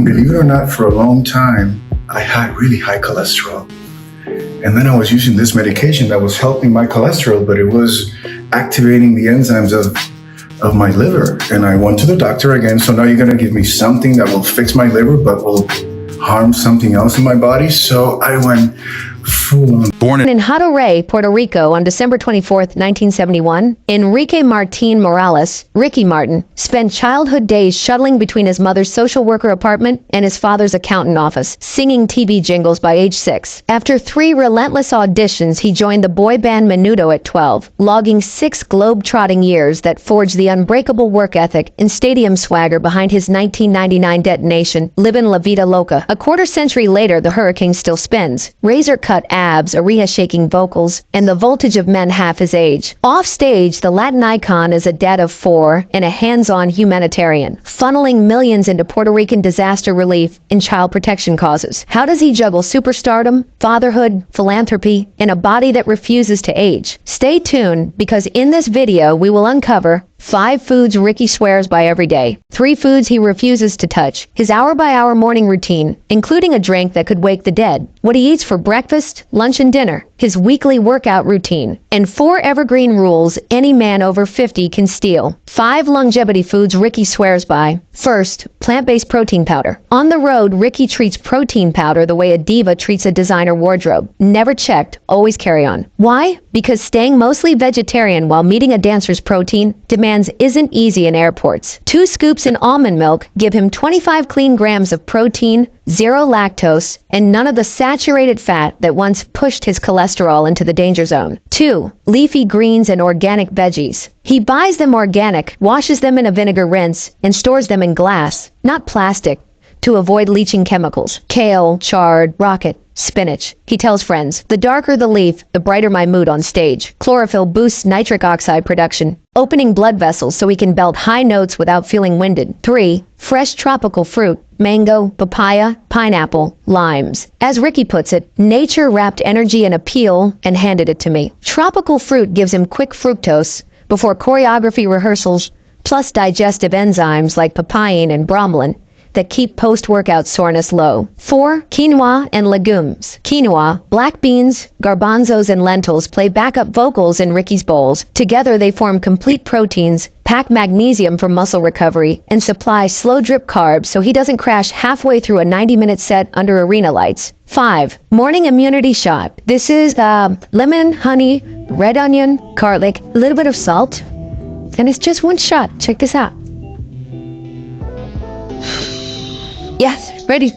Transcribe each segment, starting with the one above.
believe it or not, for a long time, I had really high cholesterol. And then I was using this medication that was helping my cholesterol, but it was activating the enzymes of my liver. And I went to the doctor again. So now you're going to give me something that will fix my liver, but will harm something else in my body. So I went full on. Born in Hato Rey, Puerto Rico on December 24th, 1971, Enrique Martin Morales, Ricky Martin, spent childhood days shuttling between his mother's social worker apartment and his father's accountant office, singing TV jingles by age 6. After 3 relentless auditions, he joined the boy band Menudo at 12, logging 6 globe-trotting years that forged the unbreakable work ethic and stadium swagger behind his 1999 detonation, Livin la Vida Loca. A quarter-century later, the hurricane still spins. Razor-cut abs, Aria-shaking vocals, and the voltage of men half his age. Off stage, the Latin icon is a dad of 4 and a hands-on humanitarian, funneling millions into Puerto Rican disaster relief and child protection causes. How does he juggle superstardom, fatherhood, philanthropy, and a body that refuses to age? Stay tuned, because in this video, we will uncover 5 foods Ricky swears by every day, 3 foods he refuses to touch, his hour-by-hour morning routine, including a drink that could wake the dead, what he eats for breakfast, lunch, and dinner, his weekly workout routine, and 4 evergreen rules any man over 50 can steal. 5 longevity foods Ricky swears by. First, plant-based protein powder. On the road, Ricky treats protein powder the way a diva treats a designer wardrobe. Never checked, always carry on. Why? Because staying mostly vegetarian while meeting a dancer's protein demands isn't easy in airports. 2 scoops in almond milk give him 25 clean grams of protein, 0 lactose, and none of the saturated fat that once pushed his cholesterol into the danger zone. 2. Leafy greens and organic veggies. He buys them organic, washes them in a vinegar rinse, and stores them in glass, not plastic, to avoid leaching chemicals. Kale, chard, rocket, spinach. He tells friends, the darker the leaf, the brighter my mood on stage. Chlorophyll boosts nitric oxide production, opening blood vessels so he can belt high notes without feeling winded. 3. Fresh tropical fruit. Mango, papaya, pineapple, limes. As Ricky puts it, nature wrapped energy in a peel and handed it to me. Tropical fruit gives him quick fructose before choreography rehearsals, plus digestive enzymes like papain and bromelain that keep post-workout soreness low. 4. Quinoa and legumes. Quinoa, black beans, garbanzos, and lentils play backup vocals in Ricky's bowls. Together they form complete proteins, pack magnesium for muscle recovery, and supply slow-drip carbs so he doesn't crash halfway through a 90-minute set under arena lights. 5. Morning immunity shot. This is lemon, honey, red onion, garlic, a little bit of salt, and it's just 1 shot. Check this out. Yes, ready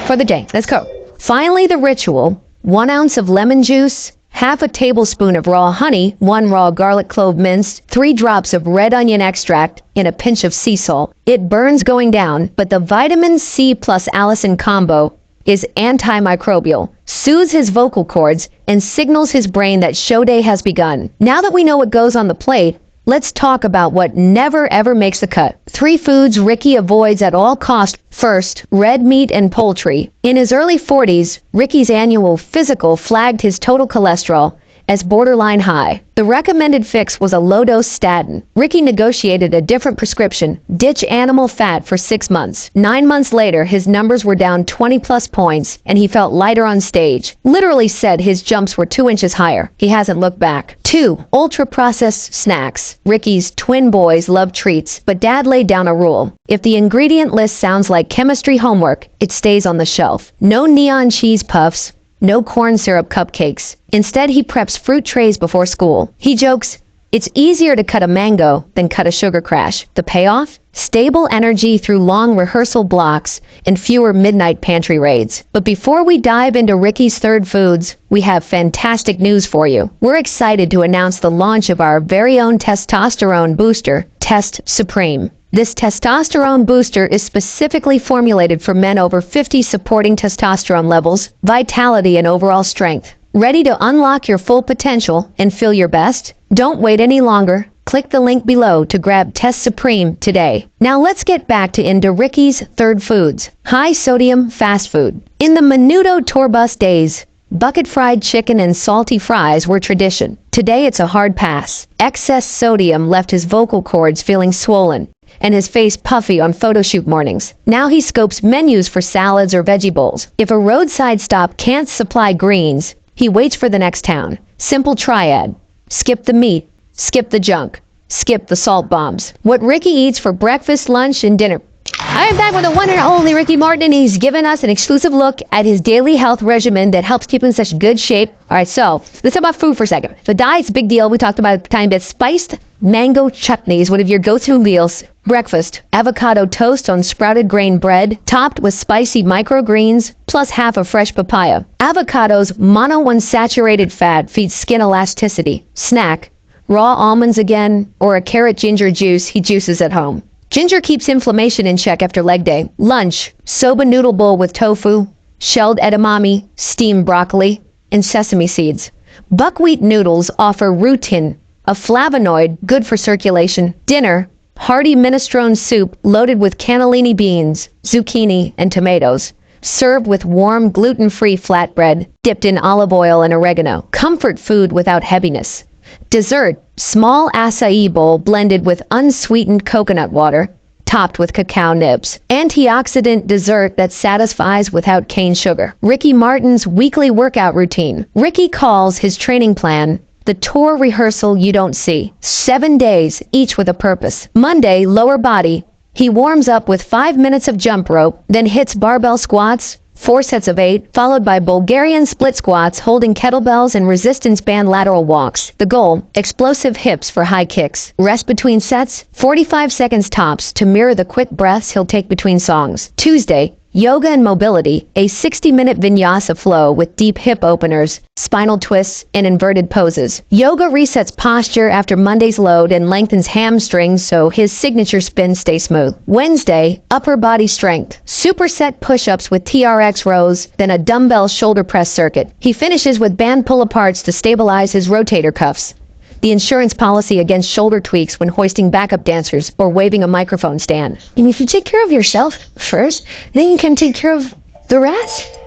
for the day. Let's go. Finally, the ritual. 1 ounce of lemon juice, half a tablespoon of raw honey, 1 raw garlic clove minced, 3 drops of red onion extract, and a pinch of sea salt. It burns going down, but the vitamin C plus allicin combo is antimicrobial, soothes his vocal cords, and signals his brain that show day has begun. Now that we know what goes on the plate, let's talk about what never ever makes the cut. 3 foods Ricky avoids at all costs. First, red meat and poultry. In his early 40s, Ricky's annual physical flagged his total cholesterol as borderline high. The recommended fix was a low-dose statin. Ricky negotiated a different prescription, ditch animal fat, for 6 months. 9 months later, his numbers were down 20+ points, and he felt lighter on stage. Literally said his jumps were 2 inches higher. He hasn't looked back. 2. Ultra-processed snacks. Ricky's twin boys love treats, but Dad laid down a rule. If the ingredient list sounds like chemistry homework, it stays on the shelf. No neon cheese puffs, no corn syrup cupcakes. Instead, he preps fruit trays before school. He jokes, it's easier to cut a mango than cut a sugar crash. The payoff? Stable energy through long rehearsal blocks and fewer midnight pantry raids. But before we dive into Ricky's 3rd foods, we have fantastic news for you. We're excited to announce the launch of our very own testosterone booster, Test Supreme. This testosterone booster is specifically formulated for men over 50, supporting testosterone levels, vitality, and overall strength. Ready to unlock your full potential and feel your best? Don't wait any longer. Click the link below to grab Test Supreme today. Now let's get back into Ricky's 3rd foods. High sodium fast food. In the Menudo tour bus days, bucket fried chicken and salty fries were tradition. Today it's a hard pass. Excess sodium left his vocal cords feeling swollen, and his face puffy on photo shoot mornings. Now he scopes menus for salads or veggie bowls. If a roadside stop can't supply greens, he waits for the next town. Simple triad. Skip the meat, skip the junk, skip the salt bombs. What Ricky eats for breakfast, lunch, and dinner. I am back with the one and only Ricky Martin, and he's given us an exclusive look at his daily health regimen that helps keep him in such good shape. All right, so let's talk about food for a second. The diet's a big deal. We talked about it a tiny bit. Spiced mango chutney is one of your go-to meals. Breakfast, avocado toast on sprouted grain bread, topped with spicy microgreens, plus half a fresh papaya. Avocado's monounsaturated fat feeds skin elasticity. Snack, raw almonds again, or a carrot ginger juice he juices at home. Ginger keeps inflammation in check after leg day. Lunch, soba noodle bowl with tofu, shelled edamame, steamed broccoli, and sesame seeds. Buckwheat noodles offer rutin, a flavonoid good for circulation. Dinner, hearty minestrone soup loaded with cannellini beans, zucchini, and tomatoes. Served with warm gluten-free flatbread, dipped in olive oil and oregano. Comfort food without heaviness. Dessert, small acai bowl blended with unsweetened coconut water, topped with cacao nibs. Antioxidant dessert that satisfies without cane sugar. Ricky Martin's weekly workout routine. Ricky calls his training plan the tour rehearsal you don't see. 7 days, each with a purpose. Monday, lower body. He warms up with 5 minutes of jump rope, then hits barbell squats, 4 sets of 8, followed by Bulgarian split squats holding kettlebells and resistance band lateral walks. The goal, explosive hips for high kicks. Rest between sets, 45 seconds tops to mirror the quick breaths he'll take between songs. Tuesday, yoga and mobility, a 60-minute vinyasa flow with deep hip openers, spinal twists, and inverted poses. Yoga resets posture after Monday's load and lengthens hamstrings so his signature spins stay smooth. Wednesday, upper body strength, superset push-ups with TRX rows, then a dumbbell shoulder press circuit. He finishes with band pull-aparts to stabilize his rotator cuffs. The insurance policy against shoulder tweaks when hoisting backup dancers or waving a microphone stand. And if you take care of yourself first, then you can take care of the rest.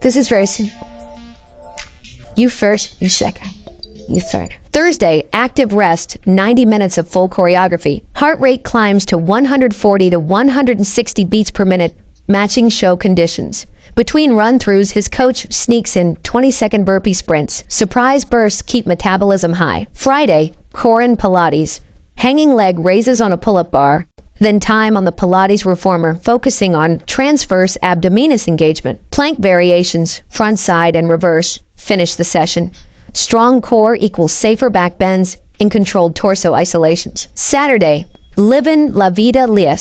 This is very simple. You first, you second, you third. Thursday, active rest, 90 minutes of full choreography. Heart rate climbs to 140 to 160 beats per minute, matching show conditions. Between run-throughs, his coach sneaks in 20-second burpee sprints. Surprise bursts keep metabolism high. Friday, core and Pilates. Hanging leg raises on a pull-up bar, then time on the Pilates reformer, focusing on transverse abdominis engagement. Plank variations, front, side, and reverse. Finish the session. Strong core equals safer back bends and controlled torso isolations. Saturday, Livin la Vida Loca.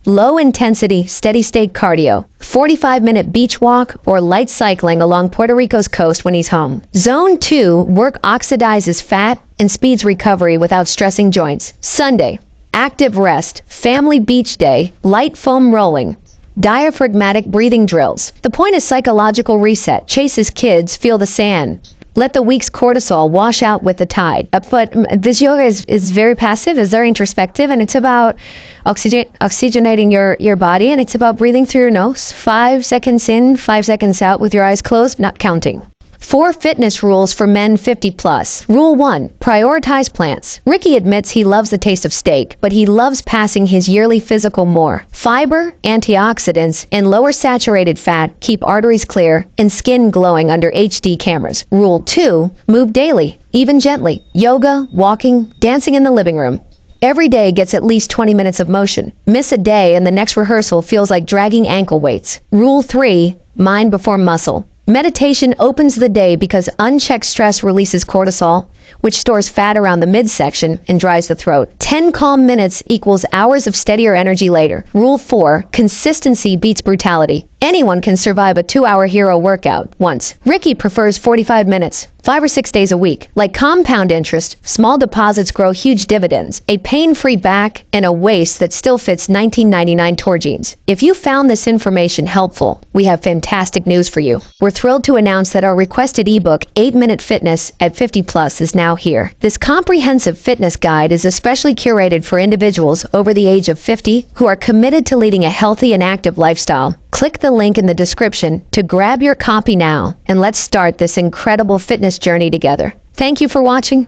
Low-intensity, steady-state cardio, 45-minute beach walk, or light cycling along Puerto Rico's coast when he's home. Zone 2, work oxidizes fat and speeds recovery without stressing joints. Sunday, active rest, family beach day, light foam rolling, diaphragmatic breathing drills. The point is psychological reset. Chase his kids, feel the sand. Let the week's cortisol wash out with the tide. But this yoga is very passive, is very introspective, and it's about oxygenating your body, and it's about breathing through your nose. 5 seconds in, 5 seconds out with your eyes closed, not counting. 4 fitness rules for men 50 plus. Rule 1, prioritize plants. Ricky admits he loves the taste of steak, but he loves passing his yearly physical more. Fiber, antioxidants, and lower saturated fat keep arteries clear and skin glowing under HD cameras. Rule 2, move daily, even gently. Yoga, walking, dancing in the living room. Every day gets at least 20 minutes of motion. Miss a day and the next rehearsal feels like dragging ankle weights. Rule 3, mind before muscle. Meditation opens the day because unchecked stress releases cortisol, which stores fat around the midsection and dries the throat. 10 calm minutes equals hours of steadier energy later. Rule 4, consistency beats brutality. Anyone can survive a 2-hour hero workout once. Ricky prefers 45 minutes, 5 or 6 days a week. Like compound interest, small deposits grow huge dividends, a pain-free back, and a waist that still fits 1999 tour jeans. If you found this information helpful, we have fantastic news for you. We're thrilled to announce that our requested ebook, 8-Minute Fitness at 50 Plus, is now here. This comprehensive fitness guide is especially curated for individuals over the age of 50 who are committed to leading a healthy and active lifestyle. Click the link in the description to grab your copy now, and let's start this incredible fitness journey together. Thank you for watching.